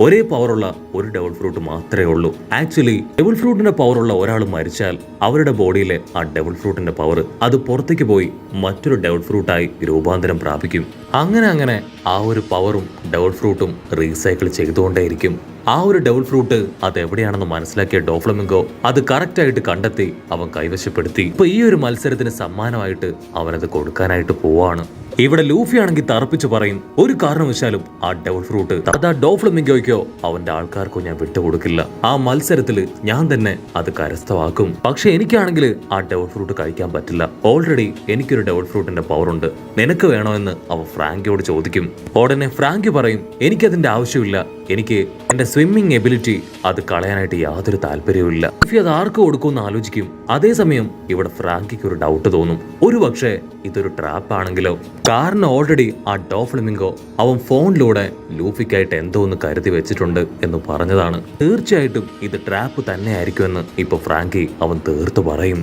ഒരേ പവറുള്ള ഒരു ഡബിൾ ഫ്രൂട്ട് മാത്രമേ ഉള്ളൂ. ആക്ച്വലി ഡബിൾ ഫ്രൂട്ടിന്റെ പവറുള്ള ഒരാൾ മരിച്ചാൽ അവരുടെ ബോഡിയിലെ ആ ഡബിൾ ഫ്രൂട്ടിന്റെ പവർ അത് പുറത്തേക്ക് പോയി മറ്റൊരു ഡബിൾ ഫ്രൂട്ടായി രൂപാന്തരം പ്രാപിക്കും. അങ്ങനെ ആ ഒരു പവറും ഡബിൾ ഫ്രൂട്ടും റീസൈക്കിൾ ചെയ്തുകൊണ്ടേയിരിക്കും. ആ ഒരു ഡബിൾ ഫ്രൂട്ട് അത് എവിടെയാണെന്ന് മനസ്സിലാക്കിയ ഡോഫ്ലമിംഗോ അത് കറക്റ്റ് ആയിട്ട് കണ്ടെത്തി അവൻ കൈവശപ്പെടുത്തി. ഇപ്പൊ ഈ ഒരു മത്സരത്തിന് സമ്മാനമായിട്ട് അവനത് കൊടുക്കാനായിട്ട് പോവാണ്. ഇവിടെ ലൂഫി ആണെങ്കിൽ തറപ്പിച്ച് പറയും, ഒരു കാരണവശാലും ആ ഡബിൾ ഫ്രൂട്ട് അതാ ഡോഫ്ലമിംഗോയ്ക്കോ അവന്റെ ആൾക്കാർക്കോ ഞാൻ വിട്ടുകൊടുക്കില്ല. ആ മത്സരത്തിൽ ഞാൻ തന്നെ അത് കരസ്ഥമാക്കും. പക്ഷെ എനിക്കാണെങ്കിൽ ആ ഡബിൾ ഫ്രൂട്ട് കഴിക്കാൻ പറ്റില്ല. ഓൾറെഡി എനിക്കൊരു ഡബിൾ ഫ്രൂട്ടിന്റെ പവർ ഉണ്ട്, നിനക്ക് വേണോ എന്ന് അവൻ ഫ്രാങ്കിയോട് ചോദിക്കും. ഉടനെ ഫ്രാങ്കി പറയും, എനിക്കതിന്റെ ആവശ്യമില്ല, എനിക്ക് എന്റെ സ്വിമ്മിങ് എബിലിറ്റി അത് കളയാനായിട്ട് യാതൊരു താല്പര്യവുമില്ല. ലൂഫി അത് ആർക്ക് കൊടുക്കുമെന്ന് ആലോചിക്കും. അതേസമയം ഇവിടെ ഫ്രാങ്കിക്ക് ഒരു ഡൗട്ട് തോന്നും, ഒരു പക്ഷേ ഇതൊരു ട്രാപ്പ് ആണെങ്കിലോ? കാരണം ഓൾറെഡി ആ ഡോഫ്ലമിംഗോ അവൻ ഫോണിലൂടെ ലൂഫിക്കായിട്ട് എന്തോ ഒന്ന് കരുതി വെച്ചിട്ടുണ്ട് എന്ന് പറഞ്ഞതാണ്. തീർച്ചയായിട്ടും ഇത് ട്രാപ്പ് തന്നെ ആയിരിക്കുമെന്ന് ഇപ്പൊ ഫ്രാങ്കി അവൻ തീർത്തു പറയും.